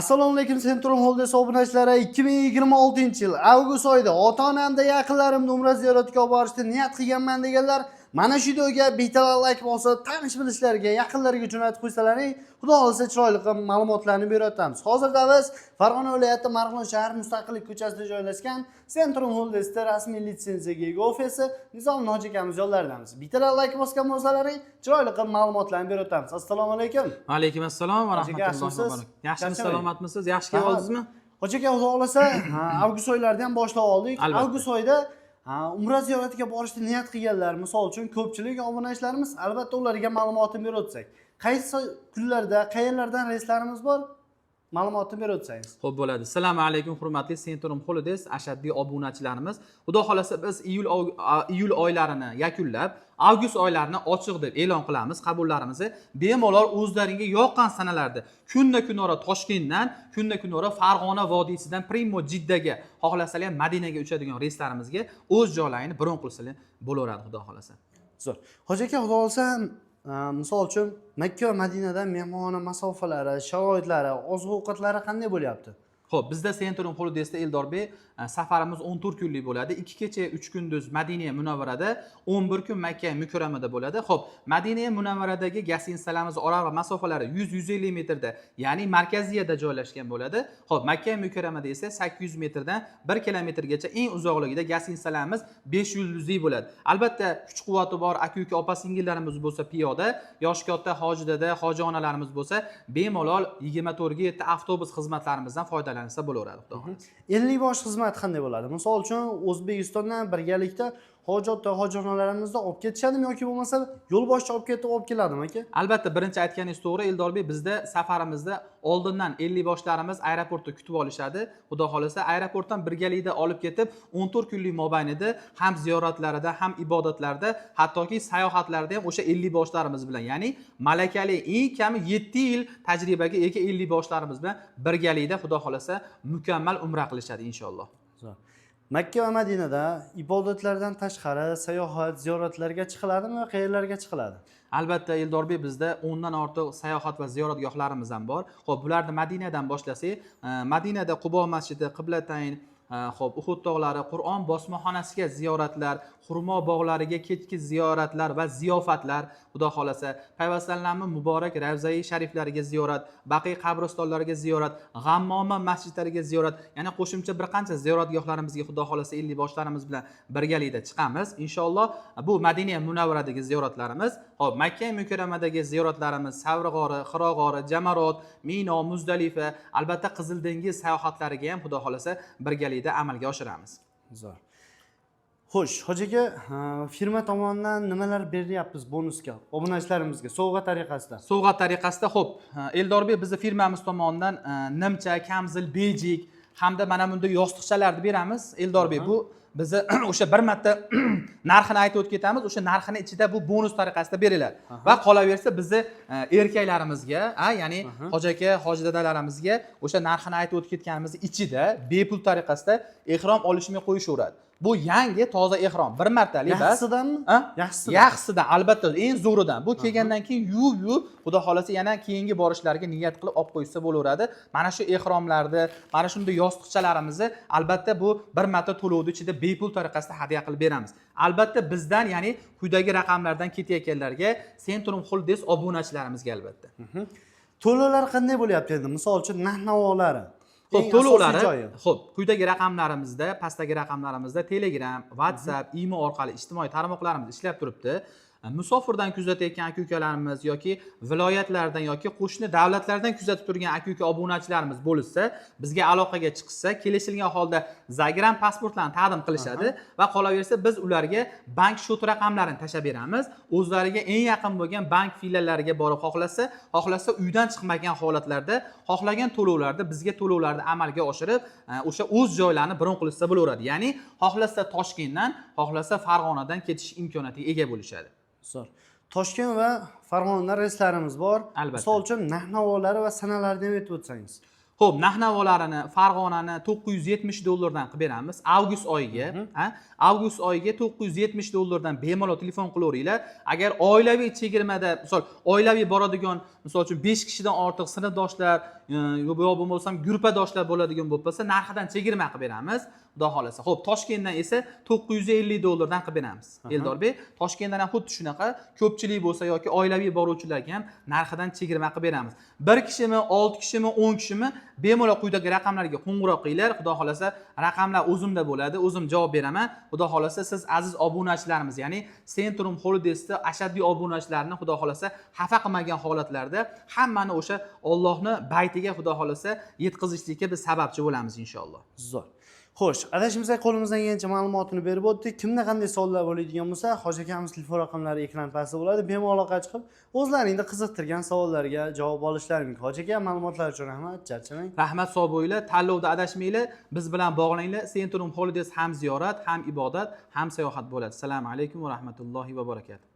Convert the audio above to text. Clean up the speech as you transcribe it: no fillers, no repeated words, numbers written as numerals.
Assalomu alaykum Centrum Holdings obunachilari. 2026-yil avgust oyida ota-onamda yaqinlarimni umra ziyoratiga olib borishni niyat qilganman deganlar mana shu videoga betalol like bosib, tanish bilishlarga, yaqinlarga jo'natib qo'ysalaring, xudo xolasa chiroyli qilib ma'lumotlarni berib Hozirda biz Farg'ona viloyati Marg'ilon shahar Mustaqillik ko'chasida joylashgan Centrum Holdings rasmiy litsenziyaga ega ofisi Nizom Noji akamiz yo'llaridamiz. Betalol like bosgan bo'lsalaring, chiroyli qilib ma'lumotlarni berib o'tamiz. Assalomu alaykum. Va alaykum assalom va rahmatullohi va barakatuh. Yaxshimisiz, salomatmisiz? Yaxshi kelib oldingizmi? Hoji aka, xudo xolasa avgust oylaridan ham boshlab oldik. Avgust oyida umra ziyoratiga borishni niyat qilganlar, misol uchun ko'pchilik obunachilarimiz albatta ularga ma'lumotni berib o'tsak. Qaysi kunlarda, qayerlardan reyslarimiz bor? Ma'lumotni berib o'tsangiz. Xo'p bo'ladi. Assalomu alaykum hurmatli Centrum Holdings ashaddiy obunachilarimiz. Xudo xolasa biz iyul oylarini yakunlab, avgust oylarini ochiq deb e'lon qilamiz. Qabullarimizni bemalol o'zlariga yoqqan sanalarda kunma-kunora Toshkentdan, kunma-kunora Farg'ona vodiysidan Primo Jiddaga, xohlasalar ham Madinaga uchadigan reyslarimizga o'z joylarini bron qilsalar bo'laveradi, xudo xolasa. Zo'r. Hoji aka, xudo xolasa misol uchun Makka va Madinadan mehmona masofalari, sharoitlari, oziq-ovqatlari qanday bo'lyapti? Xo'p, bizda Centrum Holdingsda Eldorbek safarimiz 14 kunlik bo'ladi. 2 kecha 3 kunduz Madina Munavvarada, 11 kun Makka Mukarramada bo'ladi. Xo'p, Madina Munavvaradagi gostinitsalarimiz oraliq masofalari 100-150 metrda, ya'ni markaziyada joylashgan bo'ladi. Xo'p, Makka Mukarramada esa 800 metrdan 1 kilometrgacha eng uzoqligida gostinitsalarimiz 5 yulduzli bo'ladi. Albatta, kuch-quvvati bor aka-uka opa-singillarimiz bo'lsa piyoda, yosh katta hojidada, hoji onalarimiz bo'lsa bemalol 24/7 avtobus xizmatlarimizdan foydalansa bo'laveradi, xudo xolasa. 50 bosh xizmat qanday bo'ladi? Misol uchun O'zbekistondan birgalikda hojatda hojonalarimizni olib ketishadimi yoki bo'lmasa yo'lboshchi olib ketib olib keladimi aka? Albatta, birinchi aytganingiz to'g'ri, Eldorbek, bizda safarimizda oldindan 50 boshlarimiz aeroportda kutib olishadi. Xudo xolasa aeroportdan birgalikda olib ketib 14 kunlik mobaynida ham ziyoratlarida, ham ibodatlarda, hattoki sayohatlarda ham o'sha 50 boshlarimiz bilan, ya'ni malakali eng kami 7 yil tajribaga ega 50 boshlarimiz bilan birgalikda xudo xolasa mukammal umra qilishadi inshaalloh. Makka va Madinada ibodatlardan tashqari sayohat, ziyoratlarga chiqiladimi va qayerlarga chiqiladi? Albatta, Eldorbek, bizda 10 dan ortiq sayohat va ziyoratgohlarimiz ham bor. Xo'p, bularni Madinadan boshlasak, Madinada Qubo masjidi, Qiblatayn, xo'p, Uhud tog'lari, Qur'on bosmaxonasiga ziyoratlar, xurmo bog'lariga kechki ziyoratlar va ziyofatlar, xudo xolasa, Payg'ambarlarning muborak ravzai shariflariga ziyorat, Baqiy qabristonlariga ziyorat, G'ammoma masjidlariga ziyorat, yana qo'shimcha bir qancha ziyoratgohlarimizga xudo xolasa 50 boshlarimiz bilan birgalikda chiqamiz. Inshaalloh bu Madina Munavvaradagi ziyoratlarimiz, hop, Makka Mukarramadagi ziyoratlarimiz, Savr g'ori, Hiro g'ori, Jamarot, Mino, Muzdalifa, albatta Qizil dengiz sayohatlariga ham xudo xolasa birgalikda amalga oshiramiz. Zo'r. Xo'sh, hoji aka, firma tomonidan nimalar beryapmiz bonusga, obunachilarimizga sovg'a tariqasida? Sovg'a tariqasida, xo'p, Eldorbek, bizni firmamiz tomonidan nimcha, kamzil, bejik hamda mana bunday yostiqchalarni beramiz. Eldorbek, bu bizni o'sha bir marta narxini aytib o'tib ketamiz. O'sha narxini ichida bu bonus tariqasida beriladi. Va qolaversa bizni erkaklarimizga, ya'ni hoji aka, hoji dadalarimizga o'sha narxini aytib o'tib ketganimiz ichida bepul tariqasida ehrom olishmay qo'yishaveradi. Bu yangi toza ehrom, bir martalik bas. Yaxshisidanmi? Yaxshisidan, albatta, eng zo'ridan. Bu kelgandan keyin yuvib, xudo xolasa yana keyingi borishlarga niyat qilib olib qo'ysa bo'laveradi. Mana shu ehromlarni, mana shunday yostiqchalarimizni albatta bu bir marta to'lovni ichida bepul tariqasida hadya qilib beramiz. Albatta bizdan, ya'ni quyidagi raqamlardan ketayotganlarga Centrum Holdings obunachilarimizga albatta. To'lovlar qanday bo'lyapti endi? Misol uchun narx-navolari. Xo'p, to'lovlari, xo'p, quyidagi raqamlarimizda, pastdagi raqamlarimizda Telegram, WhatsApp, imo orqali ijtimoiy tarmoqlarimiz ishlab turibdi. Musofirdan kuzatayotgan aka-ukalarimiz yoki viloyatlardan yoki qo'shni davlatlardan kuzatib turgan aka-uka obunachilarimiz bo'lsa, bizga aloqaga chiqsa, kelishilgan holda Zagram pasportlarni taqdim qilishadi va qolaversa biz ularga bank shot raqamlarini tashab beramiz. O'zlariga eng yaqin bo'lgan bank filiallariga borib xohlasa uydan chiqmagan holatlarda, xohlagan to'lovlarda bizga to'lovlarni amalga oshirib, o'sha o'z joylarini bron qilsa bo'laveradi. Ya'ni xohlasa Toshkentdan, xohlasa Farg'onadan ketish imkoniyatiga ega bo'lishadi. Zo'r. Toshkent va Farg'ona reyslarimiz bor. Albatta. Misol uchun narx-navolari va sanalarni ham aytib o'tsangiz. Xo'p, narx-navolarini Farg'onani $970 qilib beramiz avgust oyiga. Avgust oyiga $970 bemalol telefon qilaveringlar. Agar oilaviy chegirmada, misol oilaviy boradigan, misol uchun 5 kishidan ortiq sinfdoshlar yo bo'lmasam guruhdoshlar bo'ladigan bo'lsa, narxidan chegirma qilib beramiz. Xudo xolasa. Xo'p, Toshkentdan esa $950 dan qilib beramiz. Eldorbek, Toshkentdan ham xuddi shunaqa ko'pchilik bo'lsa yoki oilaviy boruvchilarga ham narxidan chegirma qilib beramiz. 1 kishimi, 6 kishimi, 10 kishimi bemalol quyidagi raqamlarga qo'ng'iroq qilinglar. Xudo xolasa, raqamlar o'zimda bo'ladi, o'zim javob beraman. Xudo xolasa, siz aziz obunachilarimiz, ya'ni Centrum Holidays'da ashaddiy obunachilarni xudo xolasa xafa qilmagan holatlarda hammani o'sha Allohning baytiga xudo xolasa yetkazishlikka biz sababchi bo'lamiz inshaalloh. Zo'r. Xo'sh, adashmasak qo'limizdan kelgancha ma'lumotini berib o'tdik. Kimda qanday savollar bo'ladigan bo'lsa, Hoji akamiz telefon raqamlari ekran pastida bo'ladi. Bemalol aloqa chiqib, o'zlaringni qiziqtirgan savollarga javob olishlari mumkin. Hoji aka, ma'lumotlar uchun rahmat, charchamang. Rahmat, sog' bo'linglar, tanlovda adashmanglar, biz bilan bog'langlar. Centrum Holidays ham ziyorat, ham ibodat, ham sayohat bo'ladi. Assalomu alaykum va rahmatullohi va barakatuh.